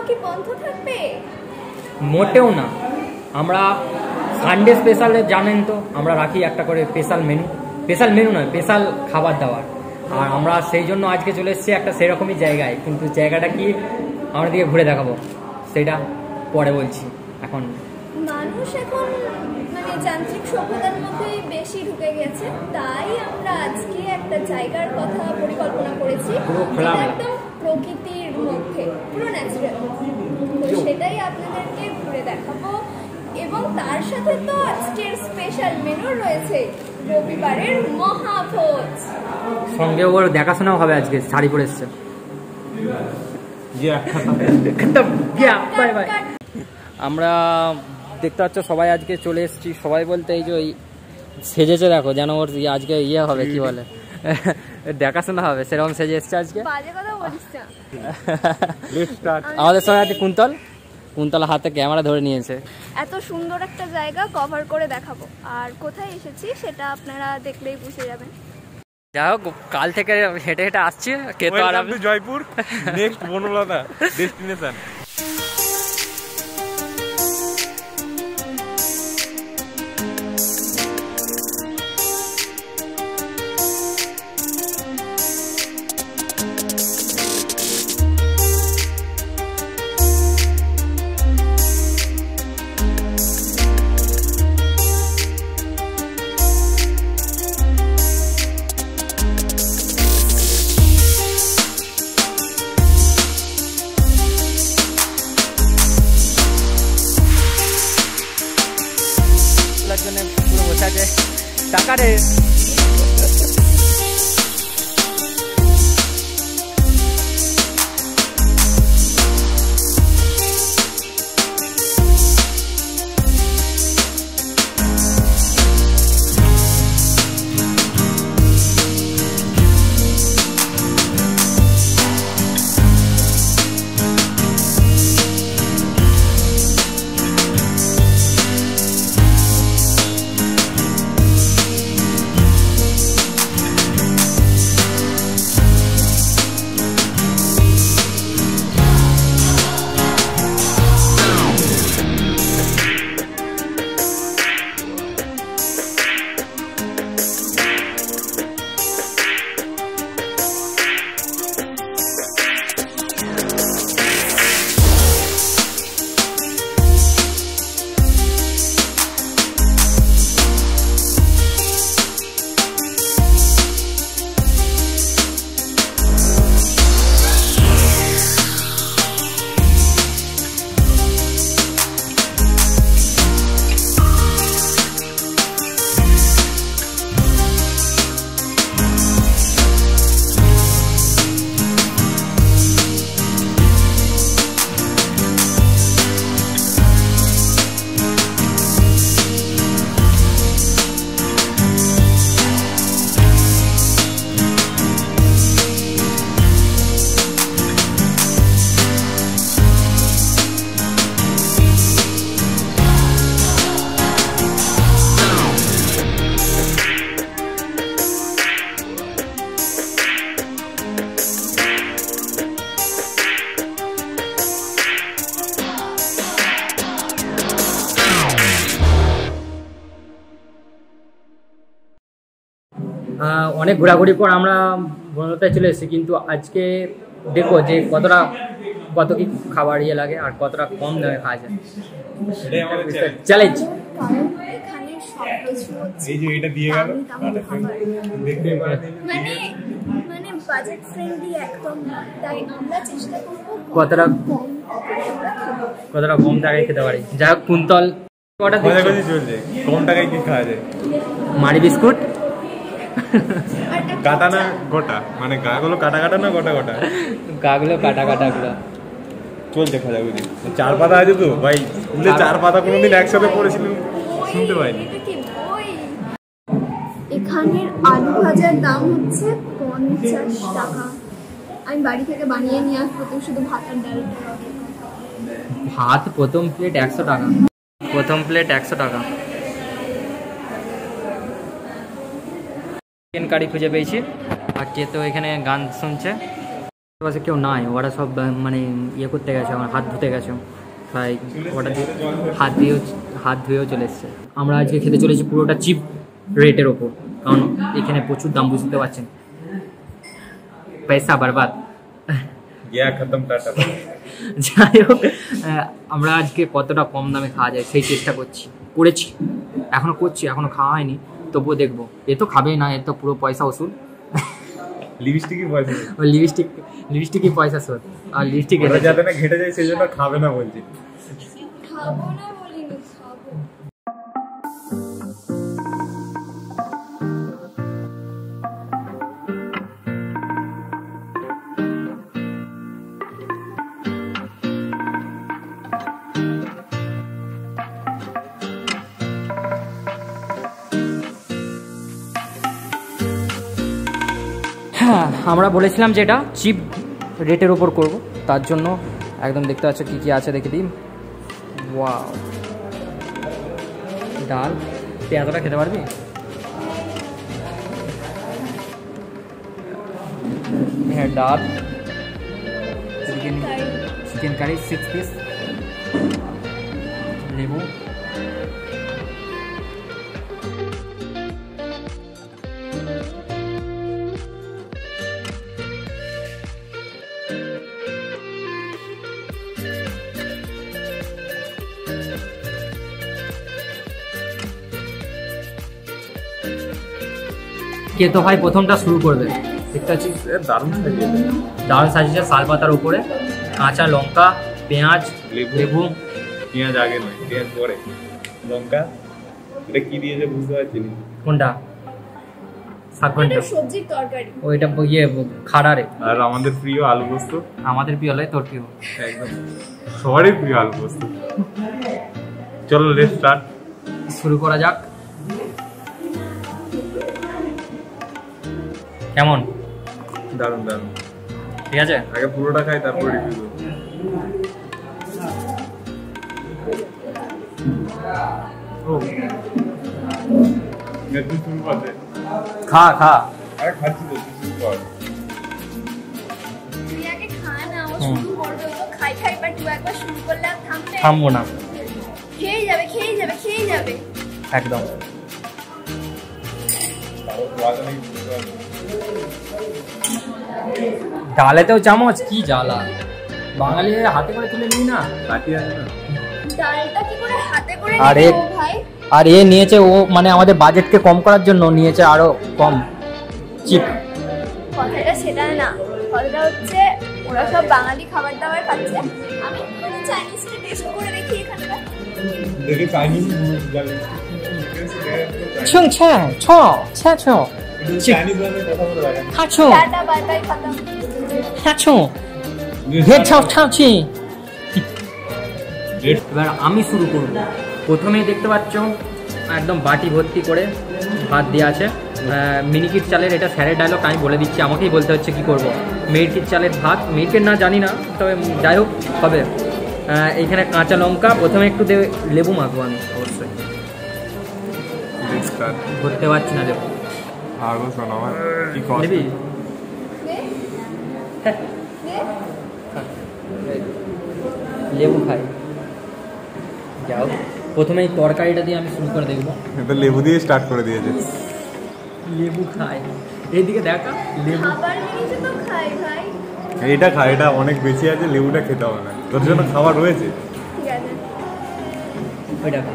কি বন্ধ থাকবে? মোটেও না। আমরা সানডে স্পেশালে জানেন তো আমরা রাখি একটা করে স্পেশাল মেনু নয়, স্পেশাল খাবার দাবার। আর আমরা সেই জন্য আজকে চলে এসেছি একটা সেরকমই জায়গায়, কিন্তু জায়গাটা কি আমরা দিকে ঘুরে দেখাবো সেটা পরে বলছি। এখন মানুষ এখন মানে যান্ত্রিক সভ্যতার মধ্যে বেশি ঢুকে গেছে, তাই আমরা আজকে একটা জায়গার কথা পরিকল্পনা করেছি একদম প্রকৃতির মধ্যে, পুরো ন্যাচারাল। তো সেটাই আপনাদেরকে ঘুরে দেখাবো। এবং তার সাথে তো আজকের স্পেশাল মেনু রয়েছে রবিবারের মহাভোজ, সঙ্গে ওর দেখাশোনাও হবে। আজকে শাড়ি পরে এসছে। আমরা দেখতে পাচ্ছ সবাই আজকে চলে এসেছি। সবাই বলতে এই যে ওই সেজেছে, দেখো যেন ওর আজকে ইয়ে হবে, কি বলে, দেখাশোনা হবে, সেরকম সেজে এসছে আজকে। আমাদের সঙ্গে আছে কুন্তল হাতে ক্যামেরা ধরে নিয়েছে। এত সুন্দর একটা জায়গা কভার করে দেখাবো, আর কোথায় এসেছি সেটা আপনারা দেখলেই বুঝে যাবেন। যাই হোক, কাল থেকে হেঁটে হেঁটে আসছি জয়পুর নেক্সট বনলতা ডেস্টিনেশন। পুরো বসে আছে টাকা রে। অনেক ঘোরাঘুরির পর আমরা বনলতায় চলে এসেছি, কিন্তু আজকে দেখো যে কত কি খাবার ইয়ে লাগে আর কতটা কম দামে খাওয়া যায়। চ্যালেঞ্জ। কতটা কম টাকায় খেতে পারি। যাই হোক, কুন্তল কম টাকায় কি খাওয়া যায়? মারি বিস্কুট, কাটা না গোটা, মানে গাগুলো কাটা কাটা না গোটা গোটা? গাগুলো কাটা কাটা গুলো চলছে খোঁজাখুঁজি। 4 পাতা আছে তো ভাই, স্কুলে 4 পাতা কোনোদিন একসাথে পড়েছিলেন শুনতে পাইনি। এখানের আলু ভাজার দাম হচ্ছে 50 টাকা। আমি বাড়ি থেকে বানিয়ে নিয়ে আসবো, তো শুধু ভাত আর ডাল। ভাত প্রথম প্লেট 100 টাকা। প্রথম প্লেট 100 টাকা। চিকেন কারি খুঁজে পেয়েছি, আর যেহেতু এখানে গান শুনছে আশেপাশে কেউ নাই, ওরা সব মানে ইয়ে করতে গেছে, আমার হাত ধুতে গেছে, তাই ওটা দিয়ে হাত ধুয়েও চলে এসছে। আমরা আজকে খেতে চলেছি পুরোটা চিপ রেটের ওপর, কারণ এখানে প্রচুর দাম, বুঝতে পারছেন, পয়সা বরবাদ। যাই হোক, আমরা আজকে কতটা কম দামে খাওয়া যায় সেই চেষ্টা করেছি, এখনো খাওয়া হয়নি, তবুও দেখবো। এ তো খাবেই না, এর তো পুরো পয়সা ওষুধ, লিপস্টিকই পয়সা শোধ। আর লিপস্টিক যাতে না ঘেটে যায় সেই জন্য খাবে না বলছি। খাবো না বলিনি, খাবো। হ্যাঁ, আমরা বলেছিলাম যে এটা চিপ রেটের ওপর করব, তার জন্য একদম দেখতে পাচ্ছ কী কী আছে দেখে দিই। ওয়াও, ডাল, তুই এতটা খেতে পারবি? হ্যাঁ, ডাল, চিকেন কারি 6 পিস, লেবু, কে তো ভাই প্রথমটা শুরু করবে? দেখতে পাচ্ছি দারুণ সাজিয়েছে, শাল পাতার উপরে কাঁচা লঙ্কা, পেঁয়াজ, লেবু। পেঁয়াজ আগে নয়, পেঁয়াজ পরে, লঙ্কা। এটা কি দিয়েছে বুঝতে পারছি না। কোনটা? শাকটা, সবজির তরকারি, ওইটা ইয়ে খাড়া রে। আর আমাদের প্রিয় আলু পোস্ত। আমাদের প্রিয় হলে তোর প্রিয়, একদম সবারই প্রিয় আলু পোস্ত। চলো লেটস স্টার্ট, শুরু করা যাক। কেমন? দারুণ দারুণ, ঠিক আছে, আগে পুরোটা খাই তারপর রিভিউ করব। খা। আরে খাচ্ছি তো, শুরু কর। তুই আগে খা না, ও শুরু করবে, ও খাই বাট তুই একবার শুরু করলে আর থামবো না, খেয়ে যাবে একদম। ডালেতেও চামচ, কি জ্বালা! বাঙালিরা হাতে করে তুলে নিই না, ডালটা কি করে হাতে করে আরে নেবো ভাই? আর এ নিয়েছে, ও মানে আমাদের বাজেটকে কম করার জন্য নিয়েছে আরো কম চিপ। কথাটা সেটা না, কথাটা হচ্ছে ওরা সব বাঙালি খাবার দাবার খাচ্ছে, আমি একটু চাইনিজটা টেস্ট করে দেখি এখানকার। দেখি চাইনিজ চাইনিজ মানে কথা বলে রাখেন। টাটা বাই বাই খতম। এবার আমি শুরু করব। প্রথমেই দেখতে পাচ্ছ একদম বাটি ভর্তি করে ভাত দেওয়া আছে, মিনিকিট চালের। এটা স্যারের ডায়লগ, আমি বলে দিচ্ছি, আমাকেই বলতে হচ্ছে কি করব। মিনিকিট চালের ভাত, মিনিকেট না জানি না, তবে যাই হোক হবে। এইখানে কাঁচা লঙ্কা, প্রথমে একটু লেবু মাখবো আমি, অবশ্যই ধরতে পারছি না লেবু। নেবি? লেবু খাই। যাও, প্রথমে এই তরকারিটা দিয়ে আমি শুরু করে দেখবো। লেবু দিয়ে স্টার্ট করে দিয়েছে। লেবু খাই, এইদিকে দেখা, লেবু খাবার জিনিস তো খাই ভাই। এইটা খা, এটা অনেক বেশি আছে, লেবুটা খেতে হবে না, তোর জন্য খাবার রয়েছে। ঠিক আছে, ওইটা খা।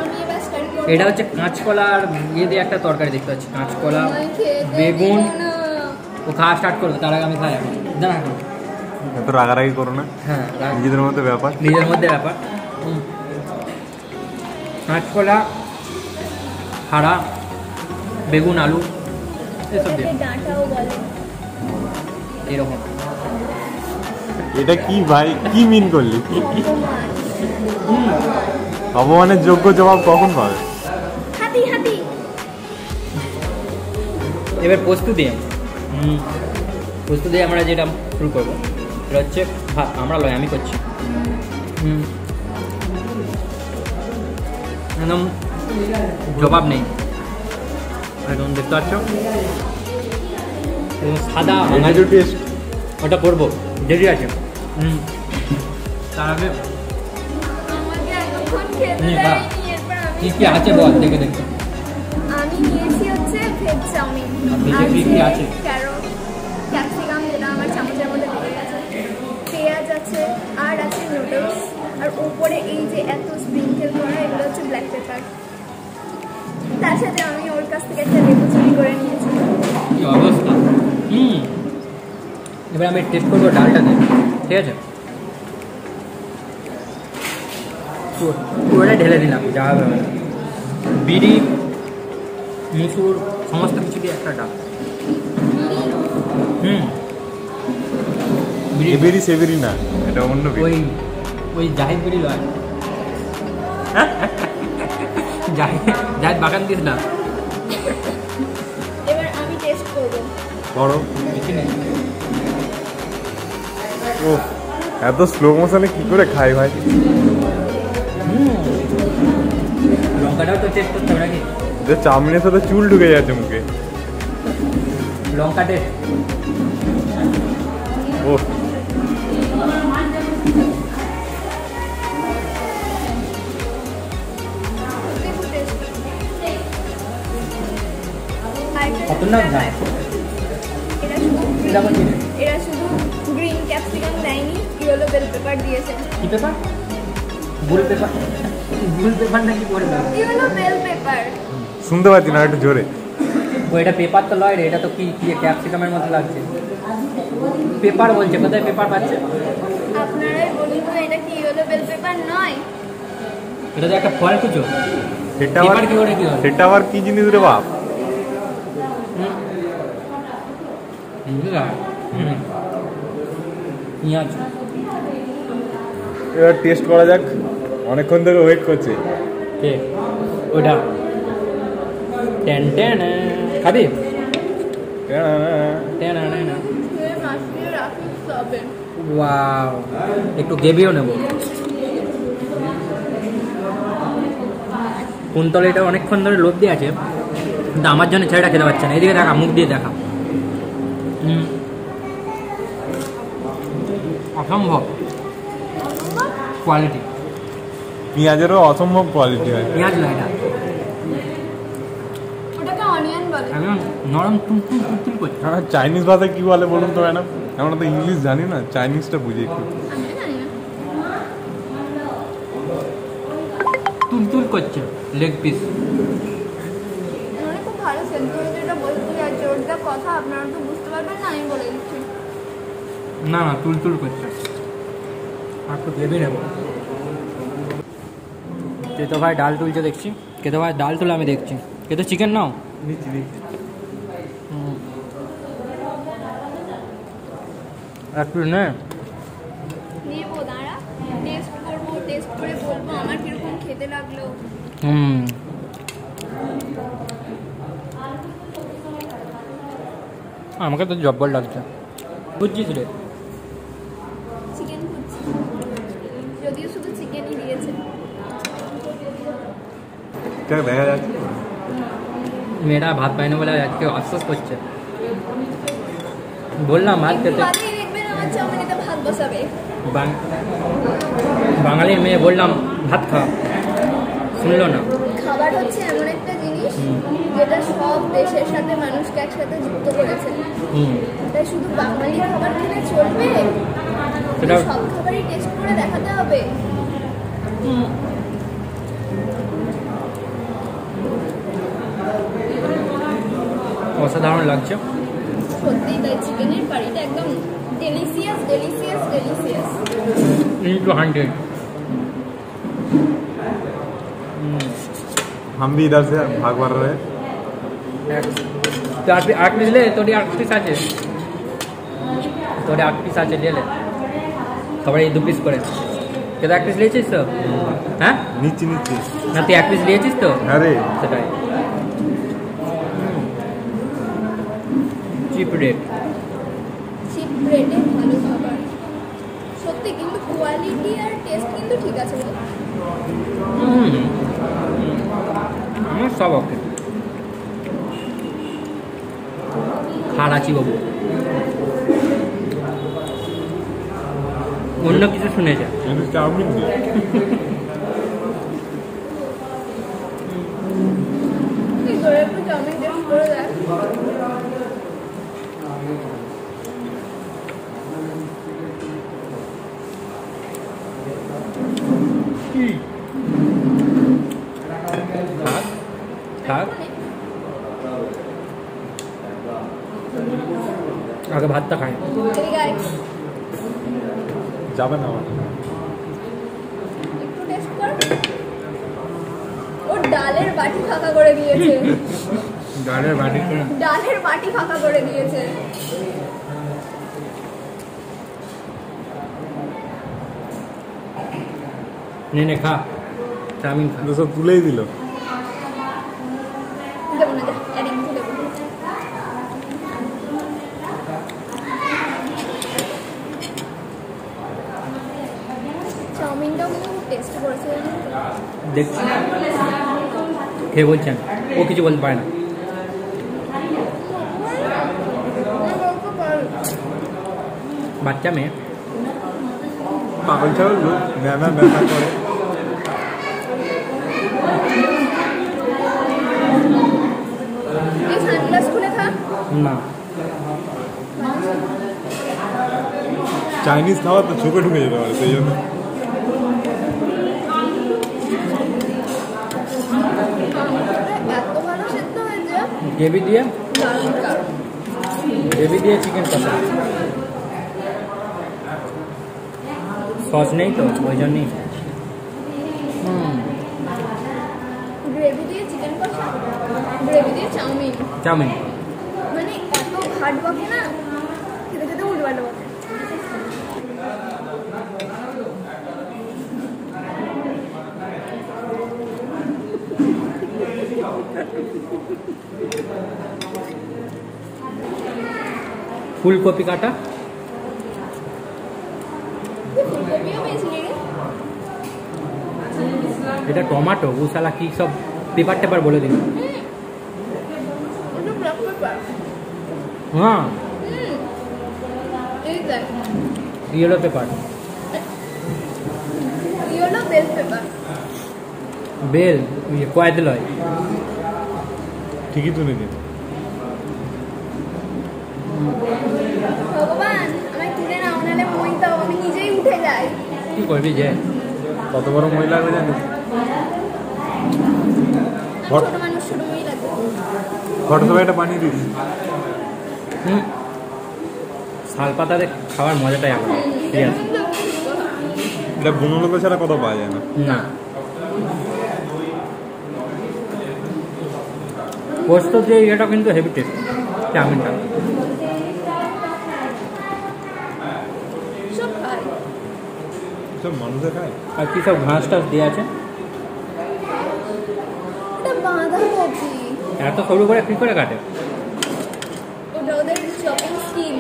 আমি এবার স্টার্ট করব। এটা হচ্ছে কাঁচকলা আর ইয়ে দিয়ে একটা তরকারি দেখতে পাচ্ছি, কাঁচকলা, বেগুন। ও খাওয়া স্টার্ট করবে, তার আগে আমি খাই। এখন জানা এখন এত রাগারাগি করো না, হ্যাঁ, নিজেদের মধ্যে ব্যাপার। কাঁচকলা, খাড়া, বেগুন, আলু, এসব দিয়ে ডাঁটাও বলে। এরকম। এটা কি ভাই, কি মিন করলি? অপমানের যোগ্য জবাব কখন পাবে? হাতি। এবার পোস্ত দিয়ে আমরা যেটা শুরু করবো, এটা হচ্ছে ভাত। আমরা লয়, আমি করছি। একদম জবাব নেই, একদম দেখতে পাচ্ছ সাদা টেস্ট ওটা করবো, দেরি আছে। তার আগে আমাকে এতক্ষণ খেতে নিয়ে খা। দেয়নি, এরপর আমি কি কি আছে বল, দেখে দেখে। আমি নিয়েছি হচ্ছে ভেজ চাউমিন, ভেজে কি কি আছে? ক্যারট, ক্যাপসিকাম যেটা আমার চামচের মধ্যে ঢুকে গেছে, পেঁয়াজ আছে, আর আছে নুডলস, আর উপরে এই যে এত স্প্রিঙ্কেল করা এগুলো হচ্ছে ব্ল্যাক পেপার। তার সাথে আমি ওর কাছ থেকে একটা লেবু চুরি করে নিয়েছি। কি অবস্থা। এবার আমি টেস্ট করবো ডালটা দিয়ে, ঠিক আছে? পুরোটা ঢেলে দিলাম, যা হবে হবে। বিড়ি, মুসুর, সমস্ত কিছু দিয়ে একটা ডাল। বিড়ি এবেরি সেবেরি না, এটা অন্য ওই বিড়ি। ওই জাহিদ বিড়ি লয়। জাহিদ বাগান দিস না। এবার আমি টেস্ট করবো। বড় বেশি নেই। ও এত স্লো মোশনে কি করে খাই ভাই? লঙ্কাটাও তো টেস্ট করতে হবে নাকি? যে চাউমিনের সাথে চুল ঢুকে যাচ্ছে মুখে। লঙ্কা টেস্ট। ও খতরনাক না? এটা কোন জিনিস? এরা শুধু গ্রিন ক্যাপসিকাম দেয়নি, ইয়েলো বেল পেপার দিয়েছে। কি pepper? Bull pepper? Bull pepper নাকি বলবে? Yellow bell pepper. শুনতে পাচ্ছি না, একটু জোরে। ও এটা পেপার তো লয় রে, এটা তো কি কি ক্যাপসিকামের মতো লাগছে। পেপার বলছে, কোথায় পেপার পাচ্ছে? আপনারাই বলুন তো, এটা কি ইয়েলো বেল পেপার নয়? এটা তো একটা ফল কুচো। সেটা আবার পেপার কি করে কি হয়? সেটা আবার কি জিনিস রে বাপ? পেঁয়াজ। এবার টেস্ট করা যাক, অনেকক্ষণ ধরে ওয়েট করছে। কে ওটা? টেন টেন খাবি? টেন না। মাছগুলো রাখি তবে। ওয়াও, একটু গ্রেভিও নেব। কুন্তলে এটা অনেকক্ষণ ধরে লোভ দিয়ে আছে, কিন্তু আমার জন্য ছেলেটা খেতে পারছে না। এদিকে দেখা, মুখ দিয়ে দেখা। অসম্ভব কোয়ালিটি। পেঁয়াজেরও অসম্ভব কোয়ালিটি হয়। পেঁয়াজ নয় এটা, ওটাকে অনিয়ন বলে। একদম নরম তুলতুল তুলতুল করছে। হ্যাঁ, চাইনিজ ভাষায় কি বলে বলুন তো ম্যাডাম? আমরা তো ইংলিশ জানি না, চাইনিজটা বুঝি একটু। আমি জানি না। তুলতুল করছে লেগ পিস। মানে খুব ভালো সেদ্ধ হয়েছে, এটা বলতে যাচ্ছে। ওটা কথা আপনারা তো বুঝতে পারবেন না, আমি বলে দিচ্ছি। না না, তুলতুল করছে। আর একটু গ্রেভি নেব। কেতো ভাই ডাল তুলছে দেখছি। কেতো ভাই ডাল তুলে আমি দেখছি। কেতো চিকেন নাও। নিচ্ছি নিচ্ছি। একটু নে। নেবো, দাঁড়া, টেস্ট করবো, টেস্ট করে বলবো আমার কিরকম খেতে লাগলো। আমাকে তো জব্বর লাগছে। বুঝছিস রে? চিকেন খুঁজছি, যদিও শুধু চিকেনই দিয়েছে। দেখা যাচ্ছে। মেয়েরা ভাত পায় না বলে আজকে আফসোস করছে। বললাম ভাত একটু খেতে। বাদেই দেখবেন আমার চাউমিনেতে ভাত বসাবে। বাঙালির মেয়ে বললাম ভাত খা, শুনলো না। খাবার হচ্ছে এমন একটা জিনিস যেটা সব দেশের সাথে মানুষকে একসাথে যুক্ত করেছে। তাই শুধু বাঙালি খাবার খেলে চলবে? সেটা সব খাবারই টেস্ট করে দেখাতে হবে। অসাধারণ লাগছে। সত্যি তাই, চিকেনের কারিটা একদম ডেলিসিয়াস ডেলিসিয়াস ডেলিসিয়াস। into 100। हम भी इधर से भाग भर रहे हैं। तो आठ पीस ले, थोड़ी 8 पीस আছে, थोड़ी 8 पीस আছে, ले ले। সবাই 2 পিস করে। কেন 1 পিস নিয়েছিস তো? হ্যাঁ, নিচ্ছি নিচ্ছি। না তুই 1 পিস নিয়েছিস তো? আরে সেটাই। Chip rate. চিপ রেটে ভালো খাবার সত্যি, কিন্তু কোয়ালিটি আর টেস্ট কিন্তু ঠিক আছে বল। আমার সব ওকে। খারাচি বাবু। অন্য কিছু শুনেছে। কিন্তু চাউমিন দিয়ে কি করে একটু চাউমিন টেস্ট করে দেখ। থাক থাক, আগে ভাতটা খাই। এদিকে আয়, যাবে না আমার। একটু টেস্ট কর। ও ডালের বাটি ফাঁকা করে দিয়েছে। ডালের বাটি ডালের বাটি ফাঁকা করে দিয়েছে। নে নে খা, চাউমিন খা। তো সব তুলেই দিল। দেবো না, আর একটু দেবো। চাউমিনটাও কিন্তু খুব টেস্টি করেছে। দেখছি, খেয়ে বলছেন, ও কিছু বলতে পারে না। বাচ্চা মেয়ে, পাগল ছাগল লোক ম্যামা ম্যামা করে। এই সানগ্লাস খুলে খা। না চাইনিজ খাবার তো চোখে ঢুকে যেতে পারে, সেই জন্য এত ভালো সেদ্ধ হয়েছে, গ্রেভি দিয়ে, দারুণ দারুণ। গ্রেভি দিয়ে চিকেন কষা, সস নেই তো ওই জন্যই। গ্রেভি দিয়ে চিকেন কষা, গ্রেভি দিয়ে চাউমিন, চাউমিন মানে এত ঘাট বকে না, খেতে খেতে উল্টো বকে। ফুলকপি কাটা, ফুলকপিও পেয়েছিলি রে? এটা টমাটো, ও শালা কি সব পেপার টেপার বলে দিল। ওটা ব্ল্যাক পেপার। হ্যাঁ এই দেখ, yellow pepper, yellow bell pepper. Bell কয়েদ লয়। ঠিকই তুলে দিন। ভগবান আমায় তুলে নাও, নাহলে মই দাও, আমি নিজেই উঠে যাই। কি করবি যে, কত বড় মহিলা হবে জানিস? ছোট মানুষ, ছোট মই লাগবে। ফটো সবাই এটা বানিয়ে দিস। শাল পাতাতে খাওয়ার মজাটাই আলাদা। ঠিক আছে, এটা বনলতা ছাড়া কত পাওয়া যায় না। না পোস্ত দিয়ে এটা কিন্তু হেভি টেস্ট চাউমিনটা। সব খাই। সব মানুষে খায়। আর কি সব ঘাস টাস দিয়ে আছে, এটা বাঁধাকপি, এত সরু করে কি করে কাটে? ওটা ওদের চপিং স্কিল।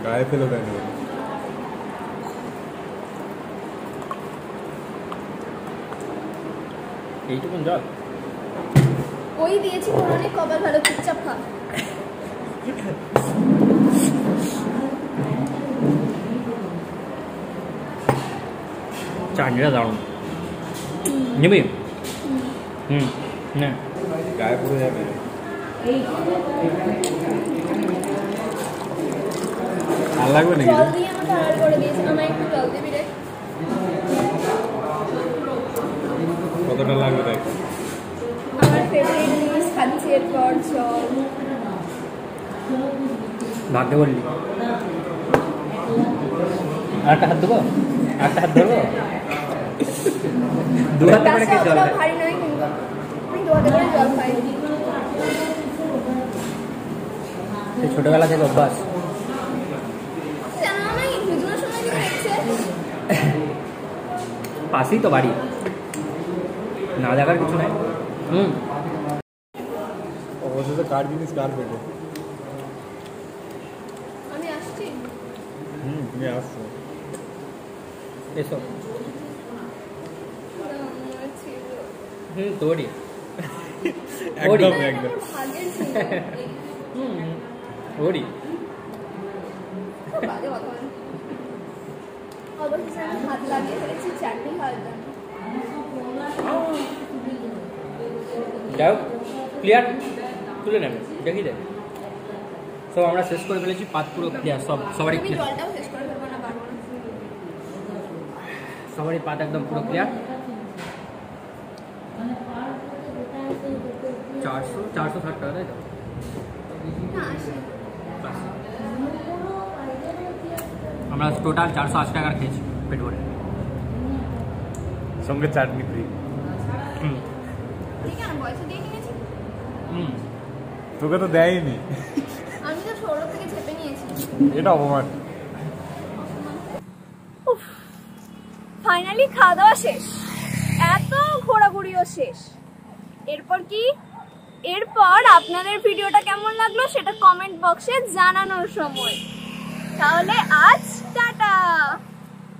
গায়ে ফেলে দেয় না। এইটুকুন জল ওই দিয়েছি তোর অনেক কপাল ভালো, চুপচাপ খা। চাটনিটা দারুণ। নিবি? না গায়ে পড়ে যাবে। আর লাগবে নাকি? জল দিয়ে আমাকে আর করে দিয়েছে, আমায় একটু জল দিবি রে। কতটা লাগবে দেখ। আমার ফেভারিট জিনিস খাচ্ছি এরপর জল। ভাগ্যে বললি। আর একটা হাত দেবো, একটা হাত ধরবো, দু হাতে করে কি জল গ্লাসটা দেয়? ভারী নয় কিন্তু, আমি দু হাতে করে জল খাই। সেই ছোটবেলা থেকে অভ্যাস। জানো আমায় ভিজুয়াল সময় দিকে দেখছে। পাশেই তো বাড়ি, না দেখার কিছু নাই। অবশেষে কার জিনিস কার পেটে। আমি আসছি। তুমি আসছো। এসো। আমার ছিল। তোরই। একদম এটা একদম। আমার ভাগের ছিল। ওরই। বাজে কথা বলে। অবশেষে আমি হাত লাগিয়ে ফেলেছি চাটনি খাওয়ার জন্য। যাই হোক ক্লিয়ার, তুলে নেবে দেখি দেখ। সব আমরা শেষ করে ফেলেছি, পাত পুরো ক্লিয়ার, সবারই তুমি ক্লিয়ার, জলটাও শেষ করে ফেলবো না, পারবো না। সবারই পাত একদম পুরো ক্লিয়ার। 460 টাকা তাই তো? না, আসে। আমরা টোটাল 480 টাকার খেয়েছি পেট ভরে। সঙ্গে চাটনি ফ্রি। হুম ঠিক আছে, পয়সা দিয়ে কিনেছি। হুম তোকে তো দেয়নি, আমি তো ষোলো থেকে চেপে নিয়েছি। এটা অপমান। ফাইনালি খাওয়া দাওয়া শেষ, এত ঘোরাঘুরিও শেষ। এরপর কি, এরপর আপনাদের ভিডিওটা কেমন লাগলো সেটা কমেন্ট বক্সে জানানোর সময়।